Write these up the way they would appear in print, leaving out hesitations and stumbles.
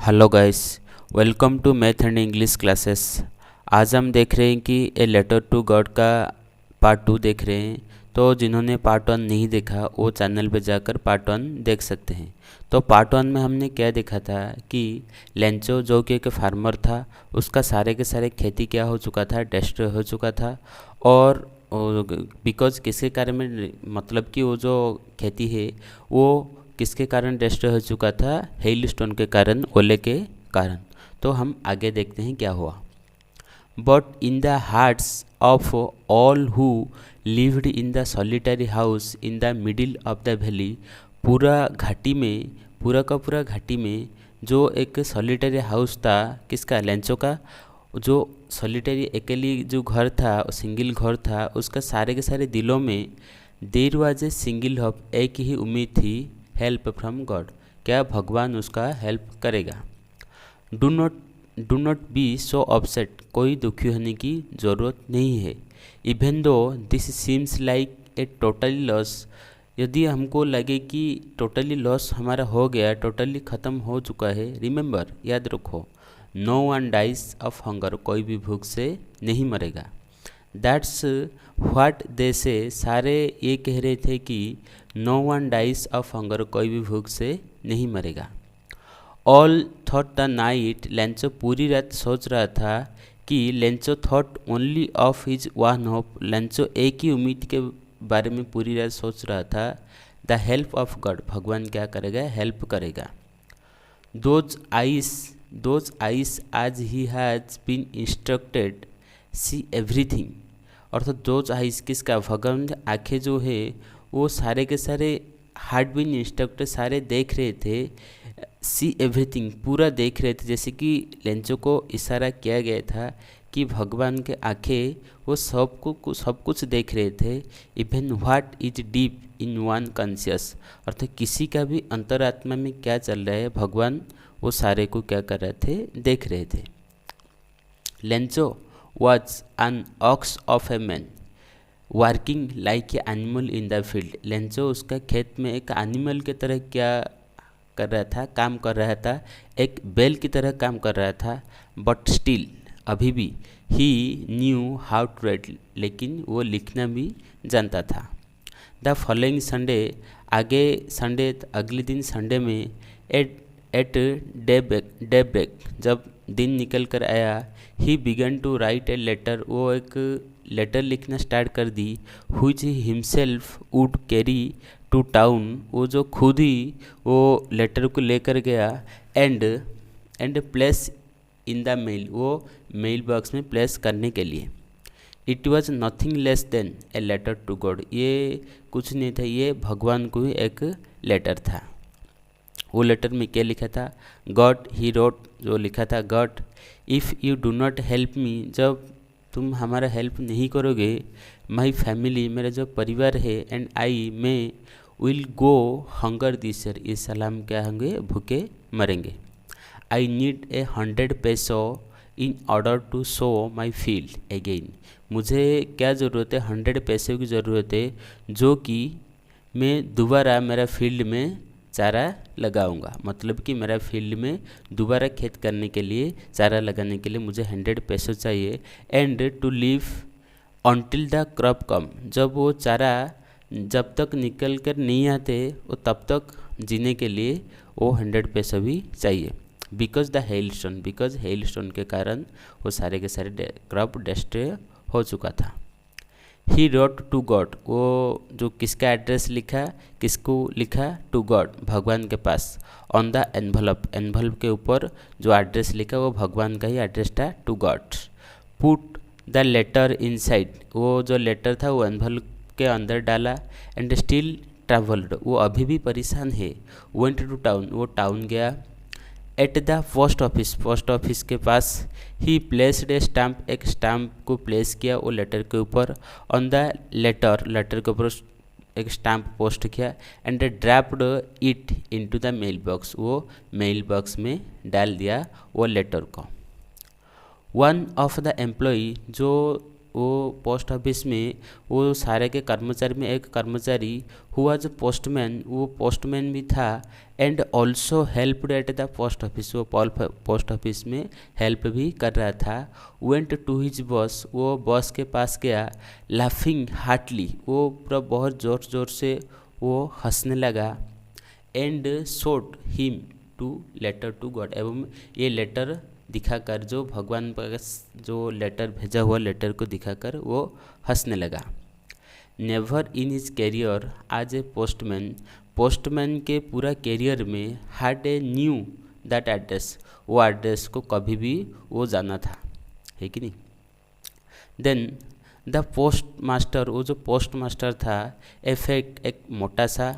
Hello guys, welcome to math and English classes. आज हम देख रहे हैं कि ए लेटर टू गॉड का पार्ट 2 देख रहे हैं। तो जिन्होंने पार्ट 1 नहीं देखा वो चैनल पे जाकर पार्ट 1 देख सकते हैं। तो पार्ट 1 में हमने क्या देखा था कि लेंचो जो कि एक फार्मर था, उसका सारे के सारे खेती क्या हो चुका था, डिस्ट्रॉय हो चुका था। और बिकॉज किसके कारण में, मतलब कि वो जो खेती है वो किसके कारण डिस्ट्रॉय हो चुका था, हेल स्टोन के कारण, ओले के कारण। तो हम आगे देखते हैं क्या हुआ। But in the hearts of all who lived in the solitary house in the middle of the valley, पूरा घाटी में, पूरा का पूरा घाटी में जो एक सॉलिटरी हाउस था, किसका, लेंचो का, जो सॉलिटरी अकेली जो घर था, सिंगल घर था, उसका सारे के सारे दिलों में there was a single hope, एक ही उम्मीद थी, हेल्प फ्रॉम गॉड, क्या भगवान उसका हेल्प करेगा। Do not be so upset, कोई दुखी होने की ज़रूरत नहीं है। Even though this seems like a totally loss, यदि हमको लगे कि टोटली लॉस हमारा हो गया, टोटली ख़त्म हो चुका है, रिमेंबर, याद रखो, no one dies of hunger, कोई भी भूख से नहीं मरेगा। दैट्स व्हाट दे से, सारे ये कह रहे थे कि no one dies of hunger, कोई भी भूख से नहीं मरेगा। All thought the night, Lencho पूरी रात सोच रहा था कि Lencho thought only of his one hope, Lencho एक ही उम्मीद के बारे में पूरी रात सोच रहा था, द हेल्प ऑफ गॉड, भगवान क्या करेगा, हेल्प करेगा। दोज आइस आज ही has been instructed see everything, अर्थात दोज आइस किसका, भगवान आँखें जो है वो सारे के सारे हार्ट बीन इंस्ट्रक्टेड, सारे देख रहे थे, सी एवरीथिंग, पूरा देख रहे थे। जैसे कि लेंचो को इशारा किया गया था कि भगवान के आँखें वो सब कुछ देख रहे थे। Even what is deep in one conscious, अर्थात किसी का भी अंतरात्मा में क्या चल रहा है, भगवान वो सारे को क्या कर रहे थे, देख रहे थे। Lencho was an ox of a man working like a animal in the field, Lencho उसका खेत में एक एनिमल की तरह क्या कर रहा था, काम कर रहा था, एक बैल की तरह काम कर रहा था। बट स्टिल, अभी भी, ही न्यू हाउ टू राइट, लेकिन वो लिखना भी जानता था। द फॉलोइंग संडे, आगे संडे, अगले दिन संडे में, एट डे ब्रेक, जब दिन निकल कर आया, he began to write a letter, वो एक लेटर लिखना स्टार्ट कर दी, which himself would carry to town, वो जो खुद ही वो लेटर को लेकर गया, and place in the mail, वो मेल बॉक्स में प्लेस करने के लिए। It was nothing less than a letter to God, ये कुछ नहीं था, ये भगवान को ही एक लेटर था। वो लेटर में क्या लिखा था, गॉड, ही रोट, जो लिखा था, God if you do not help me, जब तुम हमारा हेल्प नहीं करोगे, माई फैमिली, मेरा जो परिवार है, एंड आई, मैं, will go hunger this year, इस साल हम क्या होंगे, भूखे मरेंगे। I need a 100 pesos in order to sow my field again, मुझे क्या ज़रूरत है, 100 पैसों की ज़रूरत है, जो कि मैं दोबारा मेरा फील्ड में चारा लगाऊंगा, मतलब कि मेरा फील्ड में दोबारा खेत करने के लिए, चारा लगाने के लिए मुझे 100 पैसों चाहिए। And to live until the crop come, जब वो चारा जब तक निकल कर नहीं आते, वो तब तक जीने के लिए वो 100 पैसों भी चाहिए। Because the hell stone, because hello stone के कारण वो सारे के सारे क्रॉप डिस्ट्रॉय हो चुका था। ही रोट टू गॉड, वो जो किसका एड्रेस लिखा, किसको लिखा, टू गॉड, भगवान के पास। ऑन द एनवलप, एनवलप के ऊपर जो एड्रेस लिखा वो भगवान का ही एड्रेस था, to God. Put the letter inside, वो जो लेटर था वो एनवलप के अंदर डाला। एंड स्टिल ट्रैवल्ड, वो अभी भी परेशान है। वेंट टू टाउन, वो टाउन गया। At the post office, post office के पास, ही प्लेस्ड ए स्टैम्प, एक स्टैम्प को प्लेस किया वो लेटर के ऊपर। ऑन द लेटर, लेटर के ऊपर एक स्टैम्प पोस्ट किया। And dropped it into the mail box, वो मेल बॉक्स में डाल दिया वो लेटर को। वन ऑफ द एम्प्लॉई, जो वो पोस्ट ऑफिस में वो सारे के कर्मचारी में एक कर्मचारी हुआ जो पोस्टमैन, वो पोस्टमैन भी था and also helped at the post office, वो पोस्ट ऑफिस में हेल्प भी कर रहा था। वेंट टू हिज बॉस, वो बॉस के पास गया। लाफिंग हार्टली, वो पूरा बहुत ज़ोर ज़ोर से वो हंसने लगा। And showed him to letter to God, एवं ये लेटर दिखाकर, जो भगवान पर जो लेटर भेजा हुआ लेटर को दिखाकर वो हंसने लगा। नेवर इन हिज कैरियर आज ए पोस्टमैन, पोस्टमैन के पूरा कैरियर में had a knew that address, वो एड्रेस को कभी भी वो जाना था, है कि नहीं। देन द पोस्ट मास्टर, वो जो पोस्ट मास्टर था, एफेक्ट एक मोटा सा,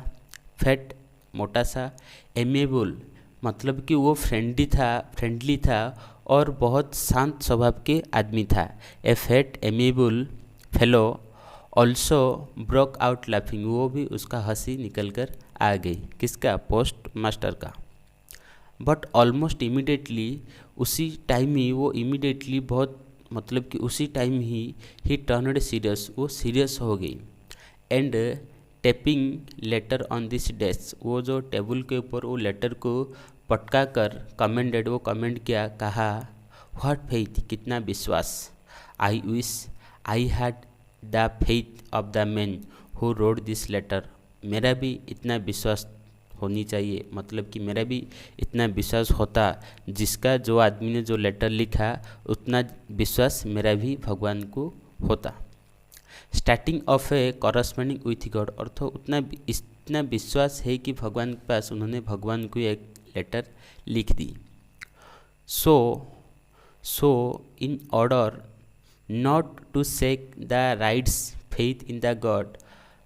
फैट मोटा सा, एमेबल मतलब कि वो फ्रेंडली था और बहुत शांत स्वभाव के आदमी था। A fat amiable fellow also broke out laughing, वो भी उसका हंसी निकल कर आ गई, किसका, पोस्ट मास्टर का। बट ऑलमोस्ट इमीडिएटली, उसी टाइम ही वो इमीडिएटली बहुत मतलब कि उसी टाइम ही टर्नड सीरियस, वो सीरियस हो गई। And tapping letter on this desk, वो जो टेबल के ऊपर वो लेटर को पटका कर कमेंडेड, वो कमेंट किया, कहा, व्हाट फेथ, कितना विश्वास। I wish I had the faith of the man who wrote this letter, मेरा भी इतना विश्वास होनी चाहिए, मतलब कि मेरा भी इतना विश्वास होता, जिसका जो आदमी ने जो लेटर लिखा उतना विश्वास मेरा भी भगवान को होता। Starting of a corresponding with God, अर्थ इतना विश्वास है कि भगवान के पास उन्होंने भगवान को एक लेटर लिख दी। So in order not to shake the writer's faith in the God,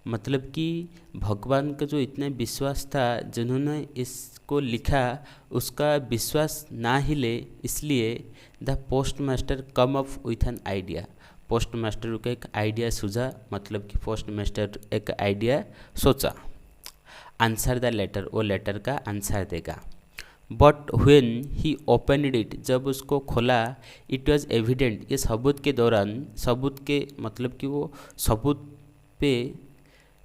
मतलब कि भगवान का जो इतना विश्वास था, जिन्होंने इसको लिखा उसका विश्वास ना हिले, इसलिए the post master come up with an idea, post master को एक आइडिया सूझा, मतलब कि पोस्ट मास्टर एक आइडिया सोचा। आंसर द लेटर, वो लेटर का आंसर देगा। But when he opened it, जब उसको खोला, इट वॉज एविडेंट, ये सबूत के दौरान, सबूत के मतलब कि वो सबूत पे,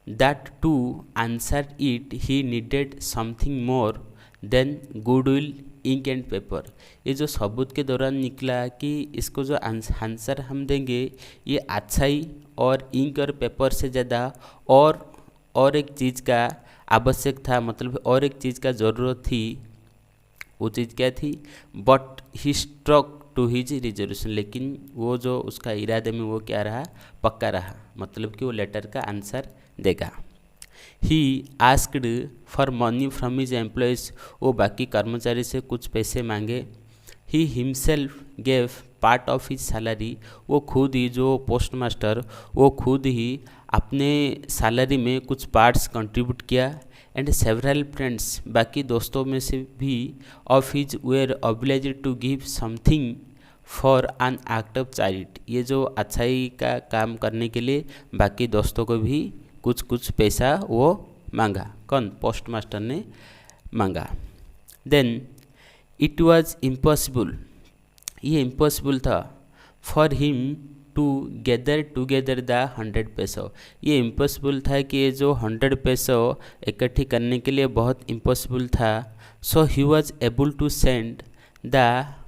that to answer it he needed something more than goodwill ink and paper, ये जो सबूत के दौरान निकला कि इसको जो आंसर हम देंगे ये अच्छाई और इंक और पेपर से ज़्यादा और एक चीज़ का आवश्यक था, मतलब और एक चीज़ का ज़रूरत थी। वो चीज़ क्या थी, but he struck to his resolution, लेकिन वो जो उसका इरादे में वो क्या रहा, पक्का रहा, मतलब कि वो लेटर का आंसर देगा। He asked for money from his employees, वो बाकी कर्मचारी से कुछ पैसे मांगे। He himself gave part of his salary, वो खुद ही, जो पोस्ट मास्टर, वो खुद ही अपने सैलरी में कुछ पार्ट्स कंट्रीब्यूट किया। एंड सेवरल फ्रेंड्स, बाकी दोस्तों में से भी, of his were obliged to give something for an act of charity, ये जो अच्छाई का काम करने के लिए बाकी दोस्तों को भी कुछ पैसा वो मांगा, कौन, पोस्ट मास्टर ने मांगा। देन इट वाज इम्पॉसिबल, ये इम्पॉसिबल था, for him to gather together the 100 पैसों, ये इम्पॉसिबल था कि ये जो 100 पैसों इकट्ठी करने के लिए बहुत इम्पॉसिबल था। So he was able to send the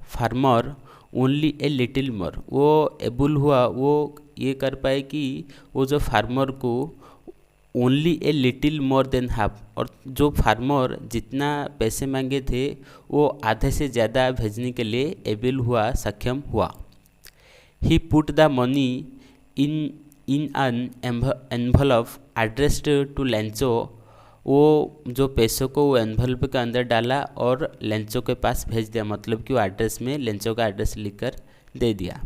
farmer only a little more, वो एबल हुआ, वो ये कर पाए कि वो जो फार्मर को only a little more than half, और जो फार्मर जितना पैसे मांगे थे वो आधे से ज़्यादा भेजने के लिए एबल हुआ, सक्षम हुआ। He put the money in an envelope addressed to Lencho, वो जो पैसों को वो एनवलप के अंदर डाला और लेंचो के पास भेज दिया, मतलब कि वो एड्रेस में लेंचो का एड्रेस लिखकर दे दिया।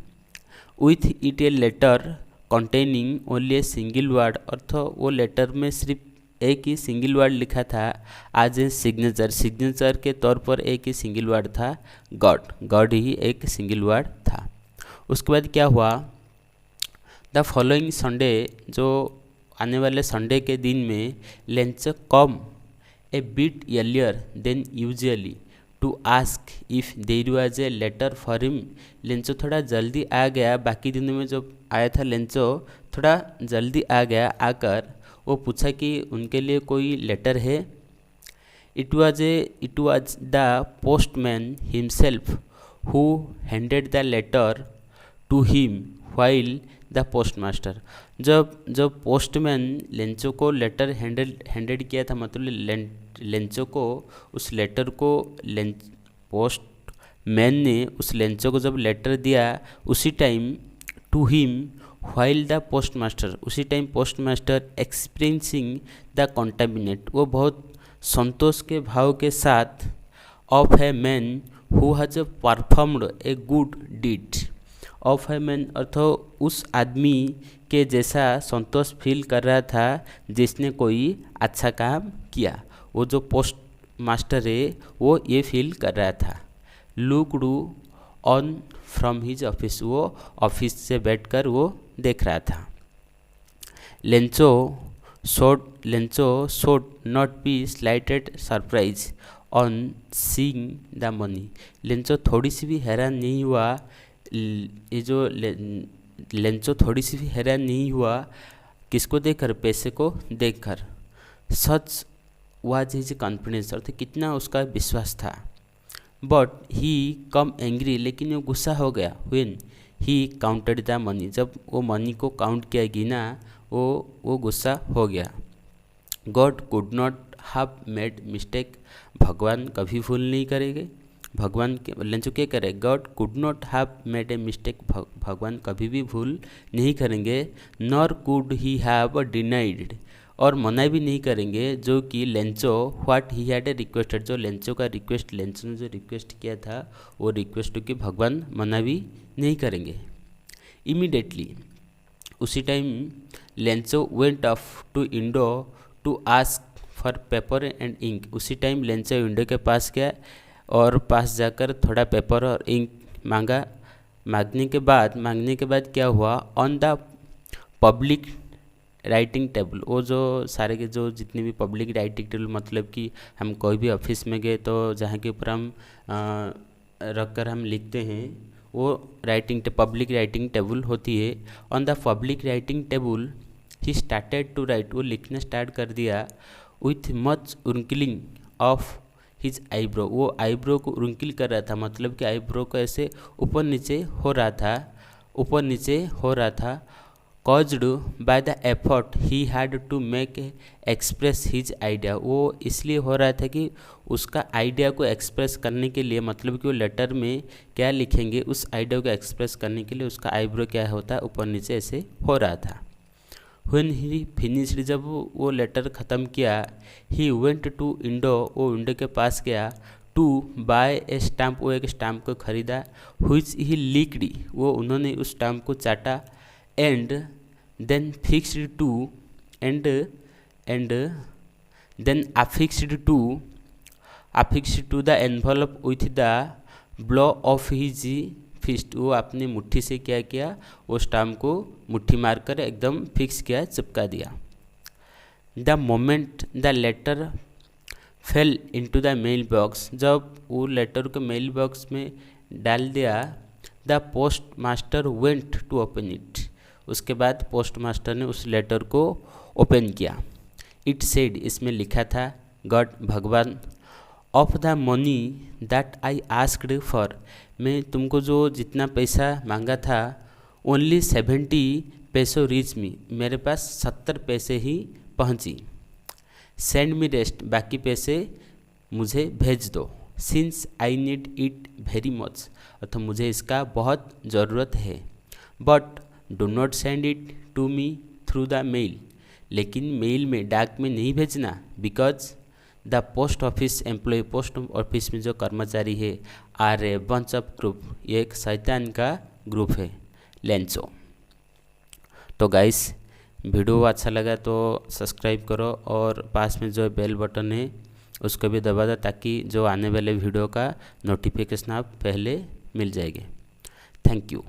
With it a letter containing only a single word, अर्थात वो लेटर में सिर्फ एक ही सिंगल वर्ड लिखा था, आज ए सिग्नेचर के तौर पर एक ही सिंगल वर्ड था, गॉड ही एक सिंगल वर्ड था। उसके बाद क्या हुआ, द फॉलोइंग संडे, जो आने वाले संडे के दिन में, Lencho come a bit earlier than usually to ask if there was a letter for him. Lencho थोड़ा जल्दी आ गया, बाकी दिनों में जो आया था लेंचो थोड़ा जल्दी आ गया, आकर वो पूछा कि उनके लिए कोई लेटर है। It was the postman himself who handed the letter to him while the postmaster. जब पोस्टमैन लेंचो को लेटर हैंडेड किया था, मतलब लेंचो को उस लेटर को पोस्टमैन ने उस लेंचो को जब लेटर दिया, उसी time to him while the postmaster, उसी time postmaster experiencing the contentment, वो बहुत संतोष के भाव के साथ of a man who has performed a good deed. Of a man अर्थ उस आदमी के जैसा संतोष फील कर रहा था जिसने कोई अच्छा काम किया। वो जो पोस्ट मास्टर है वो ये फील कर रहा था। Looked on from his office, वो ऑफिस से बैठकर वो देख रहा था। Lencho showed not the slightest surprise on seeing the money. Lencho थोड़ी सी भी हैरान नहीं हुआ, ये जो लेंचो थोड़ी सी भी हैरान नहीं हुआ किसको देखकर, पैसे को देखकर। सच वाज हिज कॉन्फिडेंस, अर्थात कितना उसका विश्वास था। बट ही कम एंग्री, लेकिन वो गुस्सा हो गया। When he counted the money, जब वो मनी को काउंट किया, गिना, वो गुस्सा हो गया। God could not have made mistake, भगवान कभी भूल नहीं करेंगे। भगवान के लेंचो क्या करे, God could not have made a mistake, भगवान कभी भी भूल नहीं करेंगे। Nor could he have denied, और मना भी नहीं करेंगे जो कि Lencho what he had requested, जो लेंचो का रिक्वेस्ट, लेंचो ने जो रिक्वेस्ट किया था वो रिक्वेस्ट की भगवान मना भी नहीं करेंगे। इमीडिएटली उसी time Lencho went off to window to ask for paper and ink. उसी टाइम लेंचो विंडो के पास गया और पास जाकर थोड़ा पेपर और इंक मांगा। मांगने के बाद क्या हुआ, on the public writing table, वो जो सारे के जो जितने भी पब्लिक राइटिंग टेबल, मतलब कि हम कोई भी ऑफिस में गए तो जहाँ के ऊपर हम रख कर हम लिखते हैं, वो पब्लिक राइटिंग टेबल होती है। On the public writing table he started to write, वो लिखना स्टार्ट कर दिया। With much wrinkling of his eyebrow, वो आईब्रो को उर्किल कर रहा था, मतलब कि आईब्रो को ऐसे ऊपर नीचे हो रहा था। Caused by the effort he had to make express his idea, वो इसलिए हो रहा था कि उसका आइडिया को एक्सप्रेस करने के लिए, मतलब कि वो लेटर में क्या लिखेंगे उस आइडिया को एक्सप्रेस करने के लिए उसका आईब्रो क्या होता है, ऊपर नीचे ऐसे हो रहा था। व्हेन ही फिनिश्ड, जब वो लेटर ख़त्म किया, ही वेंट टू विंडो, वो विंडो के पास गया। टू बाय ए स्टैम्प, वो एक स्टैम्प को खरीदा। व्हिच ही लिक्ड, वो उन्होंने उस स्टैम्प को चाटा। And then fixed to the envelope with the blow of his fist, वो अपनी मुट्ठी से क्या किया, वो स्टैम्प को मुट्ठी मारकर एकदम फिक्स किया, चिपका दिया। The moment the letter fell into the mail box, जब वो लेटर को मेल बॉक्स में डाल दिया, the post master went to open it, उसके बाद पोस्ट मास्टर ने उस लेटर को ओपन किया। इट सेड, इसमें लिखा था, गॉड, भगवान, of the money that I asked for, मैं तुमको जो जितना पैसा मांगा था, ओनली 70 पैसों रीच मी, मेरे पास 70 पैसे ही पहुंची। सेंड मी रेस्ट, बाकी पैसे मुझे भेज दो। Since I need it very much, अर्थात मुझे इसका बहुत ज़रूरत है। But do not send it to me through the mail, लेकिन मेल में, डाक में नहीं भेजना। Because the post office employ, post office में जो कर्मचारी है, are a bunch of group, ये एक शैतान का ग्रुप है, लेंचो। तो गाइस, वीडियो अच्छा लगा तो सब्सक्राइब करो और पास में जो बेल बटन है उसको भी दबा दो, ताकि जो आने वाले वीडियो का नोटिफिकेशन आप पहले मिल जाएगी। Thank you.